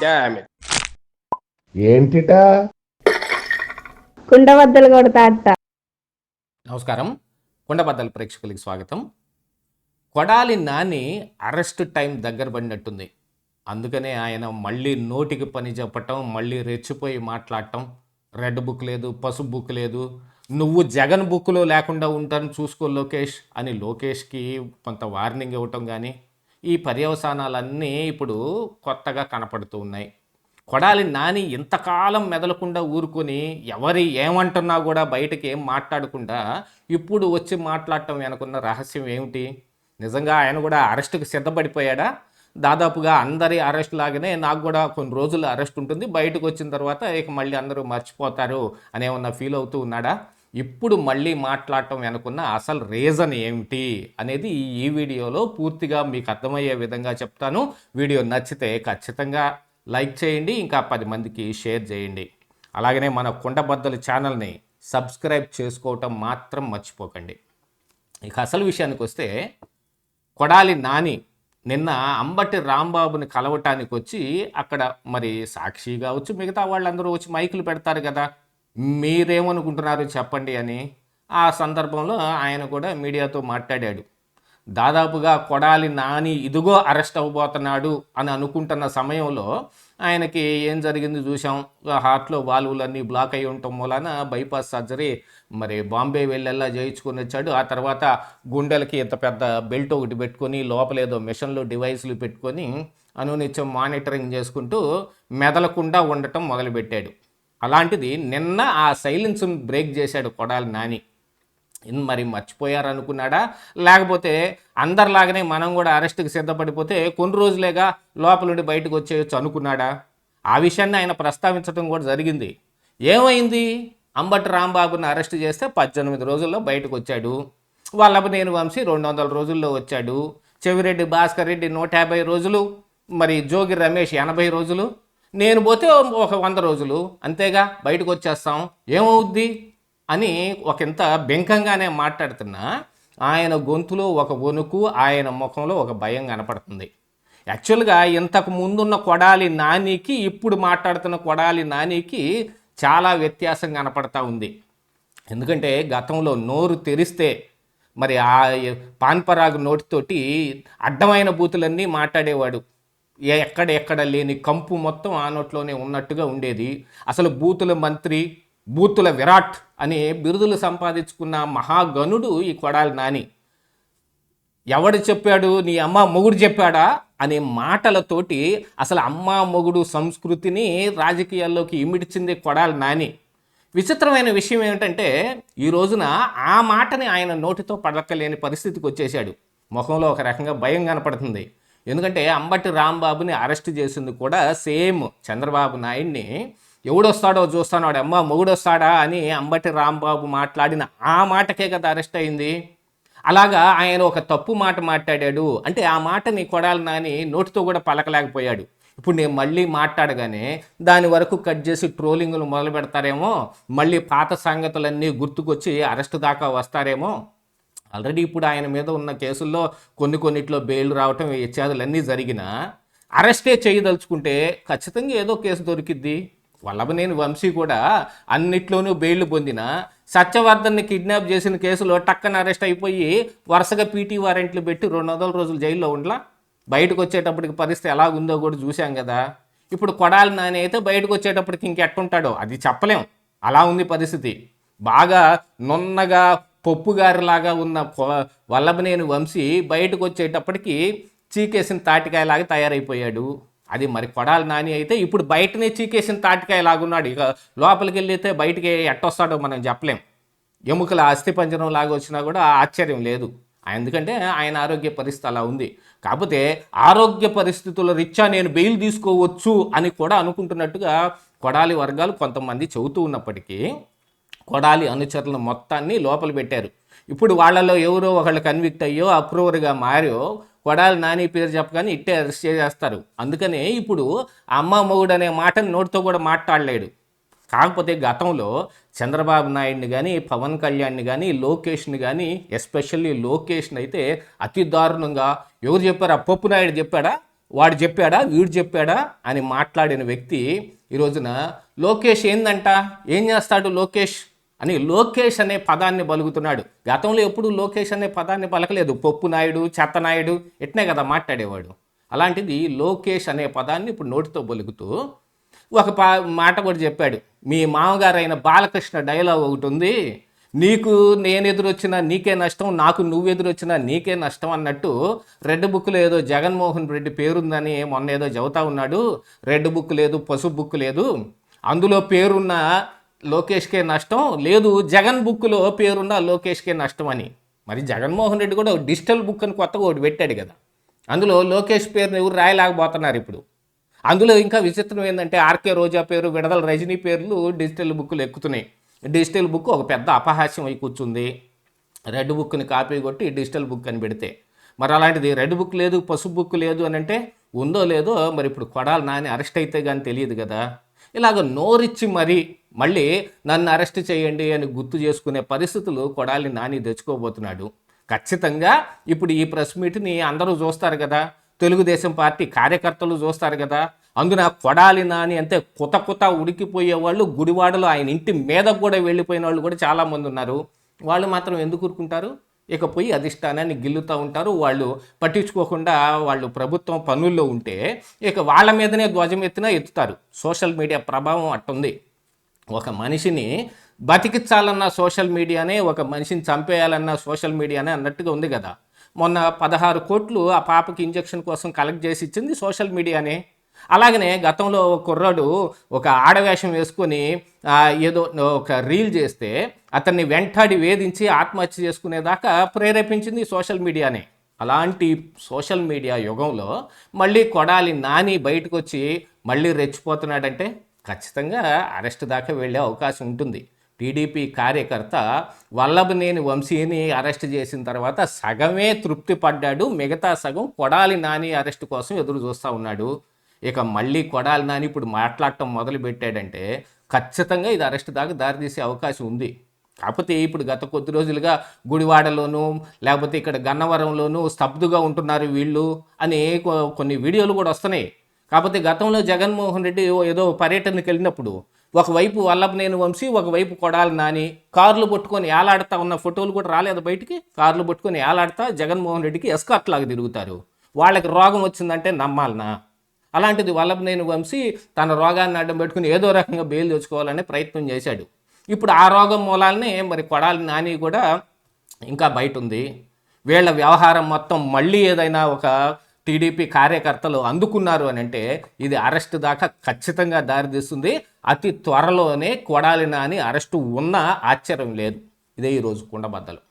Damn it. ఏంటిటా కుండబద్దలు కొడతా అట్ట. నమస్కారం, కుండబద్దల ప్రేక్షకులకి స్వాగతం. కొడాలి నాని అరెస్ట్ టైం దగ్గర పడినట్టుంది. అందుకనే ఆయన మళ్ళీ నోటికి పని చెప్పటం, మళ్ళీ రెచ్చిపోయి మాట్లాడటం. రెడ్ బుక్ లేదు, పసుపు బుక్ లేదు, నువ్వు జగన్ బుక్లో లేకుండా ఉంటాను చూసుకో లోకేష్ అని లోకేష్కి కొంత వార్నింగ్ ఇవ్వటం కానీ, ఈ పర్యవసానాలన్నీ ఇప్పుడు కొత్తగా కనపడుతూ ఉన్నాయి. కొడాలి నాని ఇంతకాలం మెదలకుండా ఊరుకొని ఎవరి ఏమంటున్నా కూడా బయటకి ఏం మాట్లాడకుండా ఇప్పుడు వచ్చి మాట్లాడటం వెనుకున్న రహస్యం ఏమిటి? నిజంగా ఆయన కూడా అరెస్టుకు సిద్ధపడిపోయాడా? దాదాపుగా అందరి అరెస్ట్ లాగానే నాకు కూడా కొన్ని రోజులు అరెస్ట్ ఉంటుంది, బయటకు వచ్చిన తర్వాత ఇక మళ్ళీ అందరూ మర్చిపోతారు అనే ఉన్న ఫీల్ అవుతూ ఉన్నాడా? ఇప్పుడు మళ్ళీ మాట్లాడటం వెనుకున్న అసలు రీజన్ ఏమిటి అనేది ఈ వీడియోలో పూర్తిగా మీకు అర్థమయ్యే విధంగా చెప్తాను. వీడియో నచ్చితే ఖచ్చితంగా లైక్ చేయండి, ఇంకా 10 మందికి షేర్ చేయండి. అలాగనే మన కుండబద్దల ఛానల్ని సబ్స్క్రైబ్ చేసుకోవటం మాత్రం మర్చిపోకండి. ఇక అసలు విషయానికి వస్తే, కొడాలి నాని నిన్న అంబటి రాంబాబుని కలవటానికి వచ్చి అక్కడ మరి సాక్షి కావచ్చు, మిగతా వాళ్ళందరూ వచ్చి మైకులు పెడతారు కదా, మీరేమనుకుంటున్నారు చెప్పండి అని. ఆ సందర్భంలో ఆయన కూడా మీడియాతో మాట్లాడాడు. దాదాపుగా కొడాలి నాని ఇదిగో అరెస్ట్ అవ్వబోతున్నాడు అని అనుకుంటున్న సమయంలో ఆయనకి ఏం జరిగింది చూసాం. హార్ట్లో వాల్వులన్నీ బ్లాక్ అయి ఉండటం మూలాన బైపాస్ సర్జరీ మరి బాంబే వెళ్ళేలా చేయించుకొని వచ్చాడు. ఆ తర్వాత గుండెలకి ఇంత పెద్ద బెల్ట్ ఒకటి పెట్టుకొని లోపలేదో మిషన్లు డివైస్లు పెట్టుకొని అనునిత్యం మానిటరింగ్ చేసుకుంటూ మెదలకుండా ఉండటం మొదలుపెట్టాడు. అలాంటిది నిన్న ఆ సైలెన్స్ని బ్రేక్ చేశాడు కొడాలి నాని. మరి మర్చిపోయారనుకున్నాడా, లేకపోతే అందరిలాగానే మనం కూడా అరెస్ట్కి సిద్ధపడిపోతే కొన్ని రోజులేగా లోపల నుండి బయటకు వచ్చేయచ్చు అనుకున్నాడా? ఆ విషయాన్ని ఆయన ప్రస్తావించడం కూడా జరిగింది. ఏమైంది? అంబటి రాంబాబుని అరెస్ట్ చేస్తే 18 రోజుల్లో బయటకు వచ్చాడు. వల్లభనేని వంశీ 200 రోజుల్లో వచ్చాడు. చెవిరెడ్డి భాస్కర్ రెడ్డి 150 రోజులు, మరి జోగి రమేష్ 80 రోజులు, నేను పోతే ఒక 100 రోజులు, అంతేగా బయటకు వచ్చేస్తాం, ఏమవుద్ది అని ఒకంత బెంకంగానే మాట్లాడుతున్నా ఆయన గొంతులో ఒక వణుకు, ఆయన ముఖంలో ఒక భయం కనపడుతుంది. యాక్చువల్గా ఇంతకు ముందున్న కొడాలి నానికి ఇప్పుడు మాట్లాడుతున్న కొడాలి నానికి చాలా వ్యత్యాసం కనపడతా ఉంది. ఎందుకంటే గతంలో నోరు తెరిస్తే మరి ఆ పాన్పరాగు నోటితోటి అడ్డమైన బూతులన్నీ మాట్లాడేవాడు. ఎక్కడ లేని కంపు మొత్తం ఆ నోట్లోనే ఉన్నట్టుగా ఉండేది. అసలు బూతుల మంత్రి, బూతుల విరాట్ అనే బిరుదులు సంపాదించుకున్న మహాగణుడు ఈ కొడాలి నాని. ఎవడు చెప్పాడు, నీ అమ్మ మొగుడు చెప్పాడా అనే మాటలతోటి అసలు అమ్మ మొగుడు సంస్కృతిని రాజకీయాల్లోకి ఇమిడ్చింది కొడాలి నాని. విచిత్రమైన విషయం ఏమిటంటే, ఈ రోజున ఆ మాటని ఆయన నోటితో పడకలేని పరిస్థితికి వచ్చేసాడు. ముఖంలో ఒక రకంగా భయం కనపడుతుంది. ఎందుకంటే అంబటి రాంబాబుని అరెస్ట్ చేసింది కూడా సేమ్ చంద్రబాబు నాయుడిని ఎవడొస్తాడో చూస్తాను వాడు అమ్మ మొగుడొస్తాడా అని అంబటి రాంబాబు మాట్లాడిన ఆ మాటకే కదా అరెస్ట్ అయింది. అలాగా ఆయన ఒక తప్పు మాట మాట్లాడాడు అంటే ఆ మాటని కొడాలి నాని నోటితో కూడా పలకలేకపోయాడు. ఇప్పుడు నేను మళ్ళీ మాట్లాడగానే దాని వరకు కట్ చేసి ట్రోలింగ్లు మొదలు పెడతారేమో, మళ్ళీ పాత సంగతులన్నీ గుర్తుకొచ్చి అరెస్ట్ దాకా వస్తారేమో. ఆల్రెడీ ఇప్పుడు ఆయన మీద ఉన్న కేసుల్లో కొన్నిట్లో బెయిల్ రావటం ఇత్యాదులన్నీ జరిగినా అరెస్టే చేయదలుచుకుంటే ఖచ్చితంగా ఏదో కేసు దొరికిద్ది. వల్లభనేని వంశీ కూడా అన్నిట్లోనూ బెయిల్ పొందిన, సత్యవర్ధన్ని కిడ్నాప్ చేసిన కేసులో టక్కన అరెస్ట్ అయిపోయి వరుసగా పీటీ వారెంట్లు పెట్టి 200 రోజులు జైల్లో ఉండలా. బయటకు వచ్చేటప్పటికి పరిస్థితి ఎలాగుందో కూడా చూశాం కదా. ఇప్పుడు కొడాలి నాని అయితే బయటకు వచ్చేటప్పటికి ఇంకెట్టుంటాడో అది చెప్పలేం, అలా ఉంది పరిస్థితి. బాగా నున్నగా పప్పుగారిలాగా ఉన్న వల్లభనేని వంశీ బయటకు వచ్చేటప్పటికి చీకేసిన తాటికాయలాగా తయారైపోయాడు. అది మరి కొడాలి నాని అయితే ఇప్పుడు బయటనే చీకేసిన తాటికాయలాగున్నాడు. ఇక లోపలికి వెళ్ళితే బయటికి ఎట్టొస్తాడో మనం చెప్పలేం. ఎముకల అస్థిపంజరం లాగా వచ్చినా కూడా ఆశ్చర్యం లేదు. ఎందుకంటే ఆయన ఆరోగ్య పరిస్థితి అలా ఉంది. కాకపోతే ఆరోగ్య పరిస్థితుల రీత్యా నేను బెయిల్ తీసుకోవచ్చు అని కూడా అనుకుంటున్నట్టుగా కొడాలి వర్గాలు కొంతమంది చెబుతూ ఉన్నప్పటికీ కొడాలి అనుచరులను మొత్తాన్ని లోపల పెట్టారు. ఇప్పుడు వాళ్ళలో ఎవరో ఒకళ్ళు కన్విక్ట్ అయ్యో అప్రూవర్గా మారో కొడాలి నాని పేరు చెప్పగానే ఇట్టే అరెస్ట్ చేస్తారు. అందుకనే ఇప్పుడు అమ్మ మొగుడు అనే మాటని నోటితో కూడా మాట్లాడలేడు. కాకపోతే గతంలో చంద్రబాబు నాయుడిని కానీ, పవన్ కళ్యాణ్ని కానీ, లోకేష్ని కానీ, ఎస్పెషల్లీ లోకేష్ని అయితే అతి దారుణంగా ఎవరు చెప్పారు? ఆ పప్పు నాయుడు చెప్పాడా? వాడు చెప్పాడా వీడు చెప్పాడా అని మాట్లాడిన వ్యక్తి ఈ రోజున లోకేష్ ఏందంట, ఏం చేస్తాడు లోకేష్ అని లోకేష్ అనే పదాన్ని పలుకుతున్నాడు. గతంలో ఎప్పుడు లోకేష్ అనే పదాన్ని పలకలేదు. పప్పు నాయుడు, చెత్త నాయుడు ఇట్నే కదా మాట్లాడేవాడు. అలాంటిది లోకేష్ అనే పదాన్ని ఇప్పుడు నోటితో పలుకుతూ ఒక మాట కూడా చెప్పాడు. మీ మామగారైన బాలకృష్ణ డైలాగ్ ఒకటి ఉంది, నీకు నేను ఎదురొచ్చినా నీకే నష్టం, నాకు నువ్వు ఎదురొచ్చినా నీకే నష్టం అన్నట్టు రెడ్ బుక్లో ఏదో జగన్మోహన్ రెడ్డి పేరుందని మొన్న ఏదో చెబుతా ఉన్నాడు. రెడ్ బుక్ లేదు, పసుపు బుక్ లేదు, అందులో పేరున్న లోకేష్కే నష్టం లేదు, జగన్ బుక్లో పేరున్న లోకేష్కే నష్టం అని. మరి జగన్మోహన్ రెడ్డి కూడా డిజిటల్ బుక్ అని కొత్తగా ఒకటి పెట్టాడు కదా, అందులో లోకేష్ పేరుని ఎవరు రాయలేకపోతున్నారు ఇప్పుడు. అందులో ఇంకా విచిత్రం ఏంటంటే ఆర్కే రోజా పేరు, విడదల రజనీ పేర్లు డిజిటల్ బుక్లు ఎక్కుతున్నాయి. డిజిటల్ బుక్ ఒక పెద్ద అపహాస్యం అయి కూర్చుంది. రెడ్ బుక్ని కాపీ కొట్టి డిజిటల్ బుక్ అని పెడితే, మరి అలాంటిది రెడ్ బుక్ లేదు, పసుపు బుక్ లేదు అని అంటే ఉందో లేదో మరి ఇప్పుడు కొడాలి నాని అరెస్ట్ అయితే కానీ తెలియదు కదా. ఇలాగ నోరిచ్చి మళ్ళీ నన్ను అరెస్ట్ చేయండి అని గుర్తు చేసుకునే పరిస్థితులు కొడాలి నాని తెచ్చుకోబోతున్నాడు. ఖచ్చితంగా ఇప్పుడు ఈ ప్రెస్ మీట్ని అందరూ చూస్తారు కదా, తెలుగుదేశం పార్టీ కార్యకర్తలు చూస్తారు కదా. అందున కొడాలి నాని అంటే కొత్త ఉడికిపోయే వాళ్ళు, గుడివాడలో ఆయన ఇంటి మీదకు కూడా వెళ్ళిపోయిన వాళ్ళు కూడా చాలామంది ఉన్నారు. వాళ్ళు మాత్రం ఎందుకు ఊరుకుంటారు? ఇక పోయి అధిష్టానాన్ని గిల్లుతూ ఉంటారు. వాళ్ళు పట్టించుకోకుండా వాళ్ళు ప్రభుత్వం పనుల్లో ఉంటే ఇక వాళ్ళ మీదనే ధ్వజం ఎత్తినా ఎత్తుతారు. సోషల్ మీడియా ప్రభావం అట్టుంది. ఒక మనిషిని బతికించాలన్న సోషల్ మీడియానే, ఒక మనిషిని చంపేయాలన్న సోషల్ మీడియానే అన్నట్టుగా ఉంది కదా. మొన్న 16 కోట్లు ఆ పాపకి ఇంజెక్షన్ కోసం కలెక్ట్ చేసి ఇచ్చింది సోషల్ మీడియానే. అలాగనే గతంలో కుర్రాడు ఒక ఆడవేషం వేసుకొని ఏదో ఒక రీల్ చేస్తే అతన్ని వెంటాడి వేధించి ఆత్మహత్య చేసుకునేదాకా ప్రేరేపించింది సోషల్ మీడియానే. అలాంటి సోషల్ మీడియా యుగంలో మళ్ళీ కొడాలి నాని బయటకు వచ్చి మళ్ళీ రెచ్చిపోతున్నాడంటే ఖచ్చితంగా అరెస్ట్ దాకా వెళ్ళే అవకాశం ఉంటుంది. టీడీపీ కార్యకర్త వల్లభనేని వంశీని అరెస్ట్ చేసిన తర్వాత సగమే తృప్తి పడ్డాడు, మిగతా సగం కొడాలి నాని అరెస్ట్ కోసం ఎదురు చూస్తూ ఉన్నాడు. ఇక మళ్ళీ కొడాలి నాని ఇప్పుడు మాట్లాడటం మొదలు పెట్టాడంటే ఖచ్చితంగా ఇది అరెస్ట్ దాకా దారితీసే అవకాశం ఉంది. కాకపోతే ఇప్పుడు గత కొద్ది రోజులుగా గుడివాడలోనూ లేకపోతే ఇక్కడ గన్నవరంలోనూ స్తబ్దుగా ఉంటున్నారు వీళ్ళు అని కొన్ని వీడియోలు కూడా వస్తున్నాయి. కాకపోతే గతంలో జగన్మోహన్ రెడ్డి ఏదో పర్యటనకి వెళ్ళినప్పుడు ఒకవైపు వల్లభనేని వంశీ, ఒకవైపు కొడాలి నాని కార్లు పట్టుకొని ఏలాడుతూ ఉన్న ఫోటోలు కూడా రాలేదు బయటికి. కార్లు పట్టుకొని ఏలాడుతా జగన్మోహన్ రెడ్డికి ఎస్కార్ట్ లాగా తిరుగుతారు. వాళ్ళకి రోగం వచ్చిందంటే నమ్మాలనా? అలాంటిది వల్లభనేని వంశీ తన రోగాన్ని అడ్డం పెట్టుకుని ఏదో రకంగా బెయిల్ తెచ్చుకోవాలనే ప్రయత్నం చేశాడు. ఇప్పుడు ఆ రోగం మూలాలనే మరి కొడాలి నాని కూడా ఇంకా బయట ఉంది. వీళ్ళ వ్యవహారం మొత్తం మళ్ళీ ఏదైనా ఒక టీడీపీ కార్యకర్తలు అందుకున్నారు అని అంటే ఇది అరెస్ట్ దాకా ఖచ్చితంగా దారితీస్తుంది. అతి త్వరలోనే కొడాలి నాని అరెస్టు ఉన్నా ఆశ్చర్యం లేదు. ఇదే ఈరోజు కుండబద్దలు.